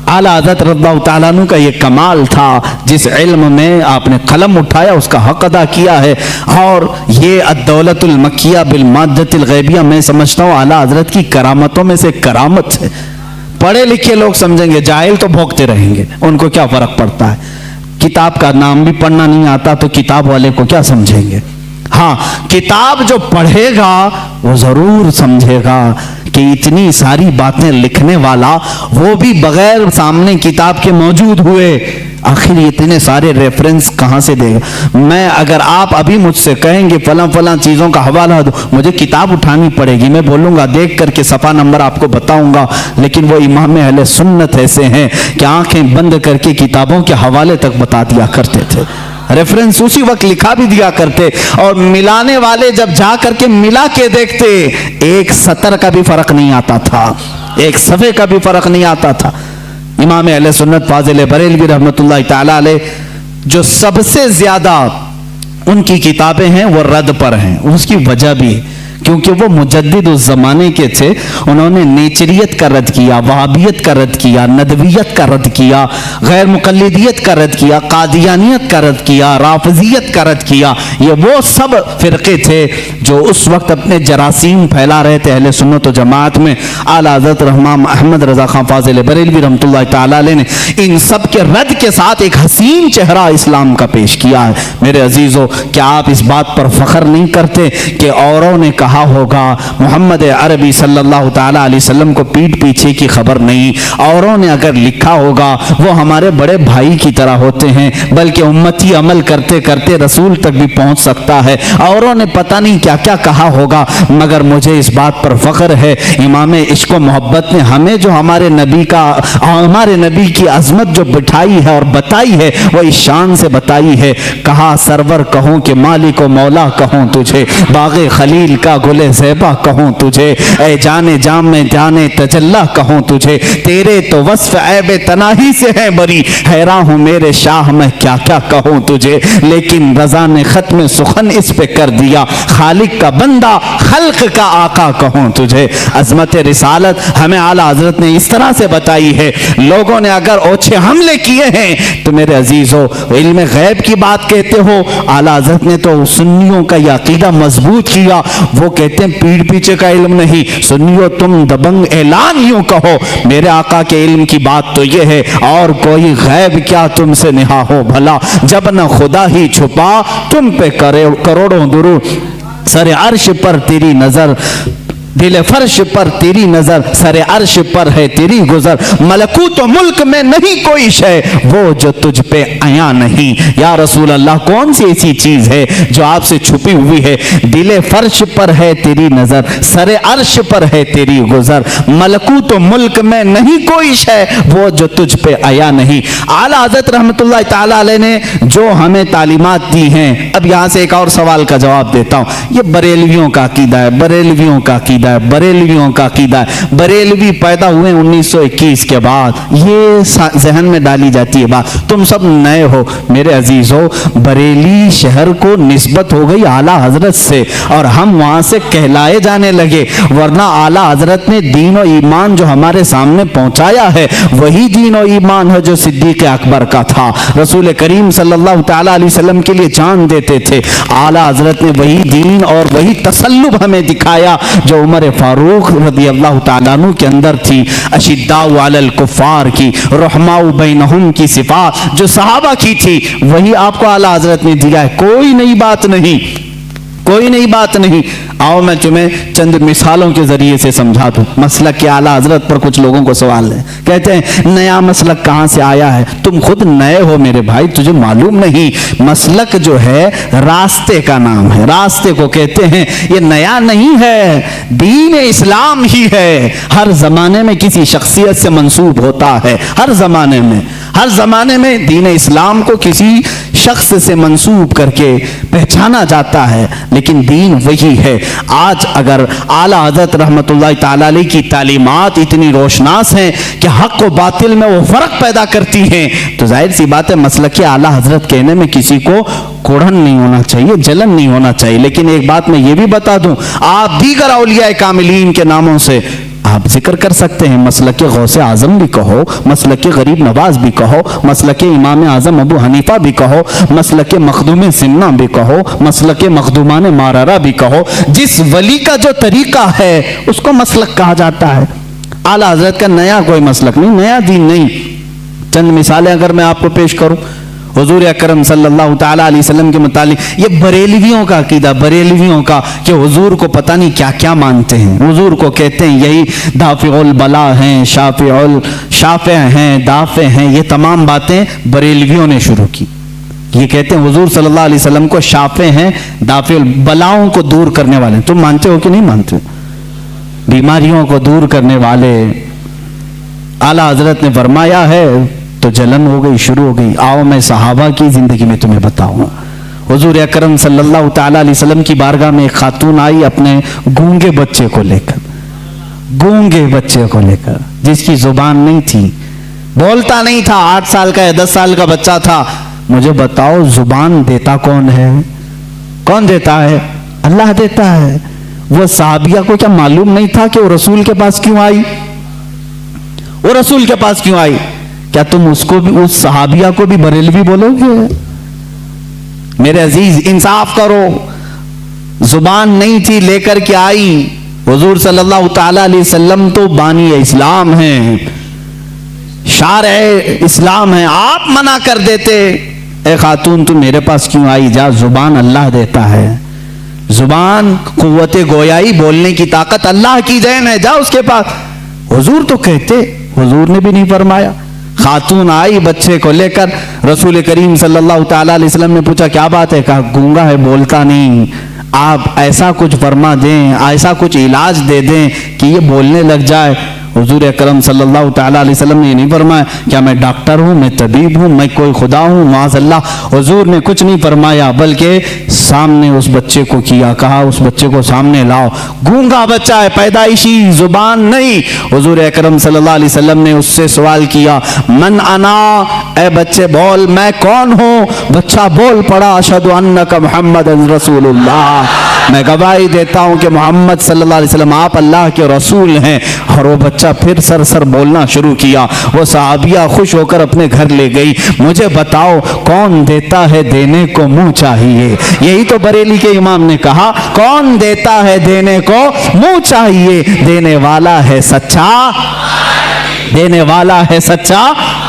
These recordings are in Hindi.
आला हज़रत रज़ियल्लाहु ताला अन्हु का ये कमाल था, जिस इल्म में आपने कलम उठाया उसका हक अदा किया है। और ये अद्दौलतुल मक्किया बिल माद्दतिल गैबिया, मैं समझता हूँ आला हज़रत की करामतों में से करामत है। पढ़े लिखे लोग समझेंगे, जाहिल तो भोंकते रहेंगे, उनको क्या फर्क पड़ता है। किताब का नाम भी पढ़ना नहीं आता तो किताब वाले को क्या समझेंगे। हाँ, किताब जो पढ़ेगा वो जरूर समझेगा कि इतनी सारी बातें लिखने वाला वो भी बगैर सामने किताब के मौजूद हुए आखिर इतने सारे रेफरेंस कहां से देगा। मैं अगर आप अभी मुझसे कहेंगे फलां फलां चीजों का हवाला दो, मुझे किताब उठानी पड़ेगी, मैं बोलूंगा देख करके सफा नंबर आपको बताऊंगा। लेकिन वो इमाम अहले सुन्नत ऐसे हैं कि आंखें बंद करके किताबों के हवाले तक बता दिया करते थे, रेफरेंस उसी वक्त लिखा भी दिया करते, और मिलाने वाले जब जा करके मिला के देखते एक सतर का भी फर्क नहीं आता था, एक सफ़े का भी फर्क नहीं आता था। इमाम अहले सुन्नत फाजिल बरेलवी रहमतुल्लाह ताला अलैह, जो सबसे ज्यादा उनकी किताबें हैं वो रद पर हैं, उसकी वजह भी है क्योंकि वो मुजद्दिद उस जमाने के थे। उन्होंने नेचरियत का रद्द किया, वहाबियत का रद्द किया, नदवियत का रद्द किया, गैर मुकल्लिदियत का रद्द किया, कादियानियत का रद्द किया, राफिजियत का रद्द किया। ये वो सब फिरके थे जो उस वक्त अपने जरासीम फैला रहे थे अहले सुन्नत व जमात में। आला हज़रत रहमान अहमद रज़ा खां फाजिल बरेलवी रहमतुल्लाह ताला अलैह ने इन सब के रद्द के साथ एक हसीन चेहरा इस्लाम का पेश किया है। मेरे अजीज़ों, क्या आप इस बात पर फख्र नहीं करते कि औरों ने कहा होगा मोहम्मद अरबी सल्लल्लाहु ताला अलैहि वसल्लम को पीठ पीछे की खबर नहीं, औरों ने अगर लिखा होगा वो हमारे बड़े भाई की तरह होते हैं, बल्कि उम्मती अमल करते करते रसूल तक भी पहुंच सकता है। औरों ने पता नहीं क्या क्या कहा होगा, मगर मुझे इस बात पर फख्र है इमाम इश्क व मोहब्बत ने हमें जो हमारे नबी की अजमत जो बिठाई है और बताई है वो इस शान से बताई है। कहा सरवर कहूँ कि मालिक व मौला कहूँ तुझे, बाग़े खलील का गुले ज़ेबा कहूँ तुझे, ए जाने जाम में जाने तजल्ला कहूँ तुझे, तेरे तो वस्फ ऐबे तनाही से है बरी, हैरान हूँ मेरे शाह मैं क्या क्या कहूँ तुझे। लेकिन रज़ा ने ख़त्म सुखन इस पे कर दिया, खालिक का बंदा खल्क का आका कहूँ तुझे। अज़मत रिसालत हमें आला हज़रत ने इस तरह से बताई है। लोगों ने अगर ओछे हमले किए हैं तो मेरे अजीज़ों, इल्म गैब की बात कहते हो, आला हज़रत ने तो सुन्नियों का यह अकीदा मजबूत किया। वो कहते हैं पीठ पीछे का इल्म नहीं, सुनियो तुम दबंग ऐलान यूं कहो, मेरे आका के इल्म की बात तो ये है, और कोई गैब क्या तुमसे निहा हो भला, जब न खुदा ही छुपा तुम पे करोड़ों दुरूद, सरे अर्श पर तेरी नजर, दिल फर्श पर तेरी नजर, सरे अर्श पर है तेरी गुजर, मलकूत मुल्क में नहीं कोई शय वो जो तुझ पे आया नहीं। या रसूल अल्लाह, कौन सी ऐसी चीज है जो आपसे छुपी हुई है। दिल फर्श पर है तेरी नजर, सरे अर्श पर है तेरी गुजर, मलकूत मुल्क में नहीं कोई शय वो जो तुझ पे आया नहीं। आला हज़रत रहमतुल्लाह ताला अलैह ने जो हमें तालीमात दी हैं। अब यहाँ से एक और सवाल का जवाब देता हूँ। ये बरेलवियों का अकीदा है, बरेलवियों का अकीदा है, बरेलवियों का अकीदा है। बरेलवी पैदा हुए 1921 के बाद, ये जहन में डाली जाती है बात। तुम सब नए हो मेरे अजीजों, बरेली शहर को निस्बत हो गई आला हजरत से और हम वहां से कहलाए जाने लगे, वरना आला हजरत ने दीन और ईमान जो हमारे सामने पहुंचाया है वही दीन और ईमान है जो सिद्दीक अकबर का था। रसूल करीम सल्लल्लाहु ताला अलैहि वसल्लम के लिए जान देते थे। आला हजरत ने वही दीन और वही तसल्लुब हमें दिखाया जो उमर फारूक रज़ी अल्लाह ताला अन्हु के अंदर थी। अशिद्दाउ अलल कुफ़ार की, रहमाउ बैनहुम की सिफात जो सहाबा की थी वही आपको आला हजरत ने दिया है। कोई नई बात नहीं, कोई नई बात नहीं। आओ मैं तुम्हें चंद मिसालों के जरिए से समझा दूं। मसलक के आला हजरत पर कुछ लोगों को सवाल है, कहते हैं नया मसलक कहां से आया है। तुम खुद नए हो मेरे भाई, तुझे मालूम नहीं। मसलक जो है रास्ते का नाम है, रास्ते को कहते हैं। ये नया नहीं है, दीन इस्लाम ही है। हर जमाने में किसी शख्सियत से मंसूब होता है, हर जमाने में, हर जमाने में दीन इस्लाम को किसी शख्स से मंसूब करके पहचाना जाता है, लेकिन दीन वही है। आज अगर आला हज़रत रहमतुल्लाह ताला अलैह की तालीमात इतनी रोशनास हैं कि हक व बातिल में वो फर्क पैदा करती हैं, तो जाहिर सी बात है मसलक आला हज़रत कहने में किसी को कोढ़न नहीं होना चाहिए, जलन नहीं होना चाहिए। लेकिन एक बात मैं ये भी बता दूं, आप दीगर औलिया कामिलीन के नामों से आप जिक्र कर सकते हैं, मसलक गौसे आजम भी कहो, मसलक गरीब नवाज भी कहो, मसलक इमाम आजम अबू हनीफा भी कहो, मसलक मखदूम सिन्ना भी कहो, मसलक मखदूमान मारारा भी कहो। जिस वली का जो तरीका है उसको मसलक कहा जाता है। आला हजरत का नया कोई मसलक नहीं, नया दीन नहीं। चंद मिसालें अगर मैं आपको पेश करूं हुजूर अकरम सल्लल्लाहु ताला अलैहि वसल्लम के मुतालिक, ये बरेलवियों का अकीदा, बरेलवियों का कि हुजूर को पता नहीं क्या क्या मानते हैं। हुजूर को कहते हैं यही दाफिउल बला हैं, शाफे हैं, दाफे हैं, ये तमाम बातें बरेलवियों ने शुरू की। ये कहते हैं हुजूर सल्लल्लाहु अलैहि वसल्लम को शाफे हैं, दाफिउल बलाओं को दूर करने वाले। तुम मानते हो कि नहीं मानते हो? बीमारियों को दूर करने वाले। आला हजरत ने फरमाया है तो जलन हो गई, शुरू हो गई। आओ मैं सहाबा की जिंदगी में तुम्हें बताऊं। हुजूर अकरम सल्लल्लाहु ताला अलैहि वसल्लम की बारगाह में एक खातून आई अपने गूंगे बच्चे को लेकर, गूंगे बच्चे को लेकर, जिसकी जुबान नहीं थी, बोलता नहीं था, 8 साल का या 10 साल का बच्चा था। मुझे बताओ जुबान देता कौन है? कौन देता है? अल्लाह देता है। वो साहबिया को क्या मालूम नहीं था कि वो रसूल के पास क्यों आई? वो रसूल के पास क्यों आई? क्या तुम उसको भी, उस सहाबिया को भी बरेलवी बोलोगे? मेरे अजीज इंसाफ करो। जुबान नहीं थी, लेकर के आई। हुजूर सल्लल्लाहु ताला अलैहि वसल्लम तो बानी इस्लाम हैं, शारे इस्लाम है, आप मना कर देते। ए खातून तुम मेरे पास क्यों आई? जा, जुबान अल्लाह देता है। जुबान कुव्वते गोयाई, बोलने की ताकत अल्लाह की देन है, जा उसके पास। हुजूर तो कहते, हुजूर ने भी नहीं फरमाया। खातून आई बच्चे को लेकर, रसूल करीम सल्लल्लाहु ताला अलैहि वसल्लम ने पूछा क्या बात है? कहा गूंगा है, बोलता नहीं। आप ऐसा कुछ फरमा दें, ऐसा कुछ इलाज दे दें कि ये बोलने लग जाए। हुजूर अकरम सल्लल्लाहु ताला अलैहि वसल्लम ने ये नहीं फरमाया क्या मैं डॉक्टर हूँ, मैं तबीब हूँ, मैं कोई खुदा हूँ, माज़अल्लाह। हुजूर ने कुछ नहीं फरमाया, बल्कि सामने उस बच्चे को किया, कहा उस बच्चे को सामने लाओ। गूंगा बच्चा है, पैदाइशी, जुबान नहीं। हुजूर अकरम सल्लल्लाहु अलैहि वसल्लम ने उससे सवाल किया, मन अना, ए बच्चे बोल मैं कौन हूँ? बच्चा बोल पड़ा, अशहदु अन्नका मुहम्मदन रसूलुल्लाह, मैं गवाही देता हूँ कि मोहम्मद सल्लल्लाहु अलैहि वसल्लम आप अल्लाह के रसूल हैं। और वो बच्चा फिर सर बोलना शुरू किया। वो सहाबिया खुश होकर अपने घर ले गई। मुझे बताओ कौन देता है देने को मुंह चाहिए? यही तो बरेली के इमाम ने कहा, कौन देता है देने को मुंह चाहिए? देने वाला है सच्चा, देने वाला है सच्चा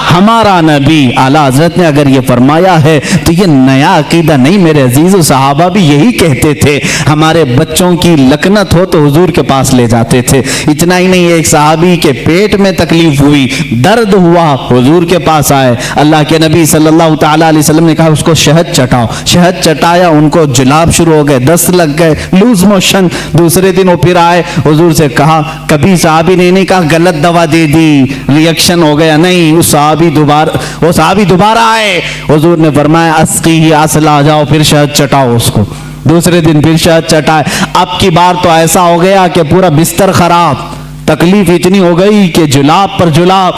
हमारा नबी। आला हजरत ने अगर ये फरमाया है तो ये नया अकीदा नहीं मेरे अजीजों। सहाबा भी यही कहते थे, हमारे बच्चों की लकनत हो तो हुजूर के पास ले जाते थे। इतना ही नहीं, एक सहाबी के पेट में तकलीफ हुई, दर्द हुआ, हुजूर के पास आए। अल्लाह के नबी सल्लल्लाहु ताला अलैहि वसल्लम ने कहा उसको शहद चटाओ। शहद चटाया, उनको जुलाब शुरू हो गए, दस्त लग गए, लूज मोशन। दूसरे दिन वो फिर आए, हुजूर से कहा, कभी सहाबी ने नहीं कहा गलत दवा दे दी, रिएक्शन हो गया, नहीं। वो सहाबी दोबारा आए, हुजूर ने फरमाया अस्की ही असला, जाओ फिर शहद चटाओ उसको। दूसरे दिन फिर शहद चटाए। अब की बार तो ऐसा हो गया कि पूरा बिस्तर खराब, तकलीफ इतनी हो गई कि जुलाब पर जुलाब।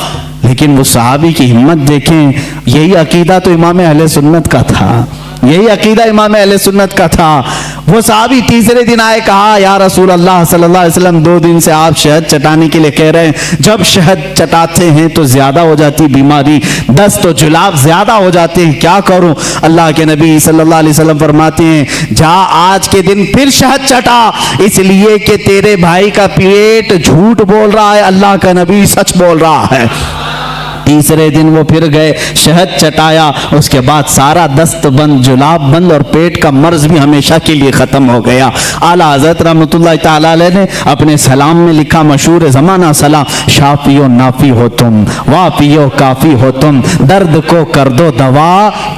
लेकिन वो सहाबी की हिम्मत देखें, यही अकीदा तो इमाम अहले सुन्नत का था, यही अकीदा इमाम अहले सुन्नत का था। वो सहाबी तीसरे दिन आए, कहा या रसूल अल्लाह सल्लल्लाहु अलैहि वसल्लम 2 दिन से आप शहद चटाने के लिए कह रहे हैं, जब शहद चटाते हैं तो ज्यादा हो जाती बीमारी, दस्त तो जुलाब ज्यादा हो जाते हैं, क्या करूं? अल्लाह के नबी सल्लल्लाहु अलैहि वसल्लम फरमाते हैं, जा आज के दिन फिर शहद चटा, इसलिए कि तेरे भाई का पेट झूठ बोल रहा है, अल्लाह का नबी सच बोल रहा है। तीसरे दिन वो फिर गए, शहद चटाया, उसके बाद सारा दस्त बंद, जुलाब बंद और पेट का मर्ज भी हमेशा के लिए खत्म हो गया। आला हज़रत रहमतुल्लाह तआला अलैह ने अपने सलाम में लिखा, मशहूर ज़माना सलाम, शाफियो नाफी हो तुम, वाफियो काफी हो तुम, दर्द को कर दो दवा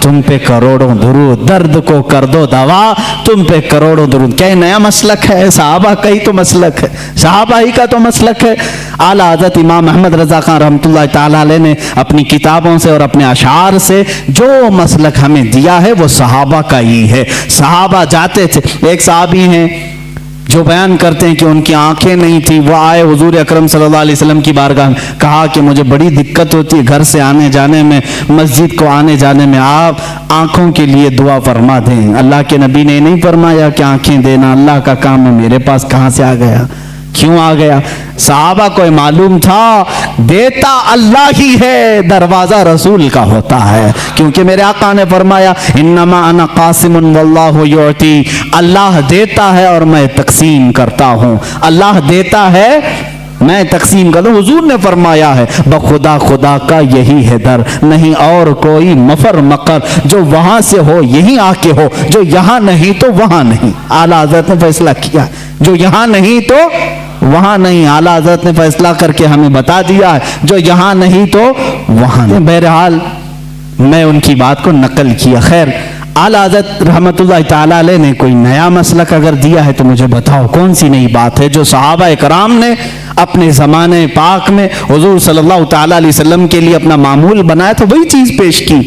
तुम पे करोड़ों दुरूद, दर्द को कर दो दवा तुम पे करोड़ों दुरूद। क्या नया मसलक है? साहबा का ही तो मसलक है, साहबा ही का तो मसलक है। आला हज़रत इमाम अहमद रज़ा खान रहमतुल्लाह तआला अलैह ने अपनी किताबों से और अपने अशार से जो मसलक हमें दिया है वो सहाबा का ही है। सहाबा जाते थे, एक सहाबी हैं जो बयान करते हैं कि उनकी आंखें नहीं थी, वो आए हुजूर अकरम सल्लल्लाहु अलैहि वसल्लम की बारगाह में, कहा कि मुझे बड़ी दिक्कत होती है घर से आने जाने में, मस्जिद को आने जाने में, आप आंखों के लिए दुआ फरमा दें। अल्लाह के नबी ने नहीं फरमाया कि आंखें देना अल्लाह का काम है, मेरे पास कहाँ से आ गया? क्यों आ गया? सहाबा को मालूम था देता अल्लाह ही है, दरवाजा रसूल का होता है, क्योंकि मेरे आका ने फरमाया इन्नमा अना कासिमुन वल्लाहु युती, अल्लाह देता है और मैं तकसीम करता हूं। अल्लाह देता है, मैं तकसीम करता हूं। हुजूर ने फरमाया है बखुदा खुदा का यही है दर, नहीं और कोई मफर मकर, जो वहां से हो यहीं आके हो, जो यहां नहीं तो वहां नहीं। आला हज़रत ने फैसला किया, जो यहां नहीं तो वहां नहीं। आला हज़रत ने फैसला करके हमें बता दिया है जो यहां नहीं तो वहां नहीं। बहरहाल मैं उनकी बात को नकल किया। खैर, आला हज़रत रहमतुल्लाह ताला अलैह ने कोई नया मसलक अगर दिया है तो मुझे बताओ कौन सी नई बात है जो सहाबा इकराम ने अपने ज़माने पाक में हुजूर सल्लल्लाहु ताला अलैहि वसल्लम के लिए अपना मामूल बनाया, तो वही चीज़ पेश की।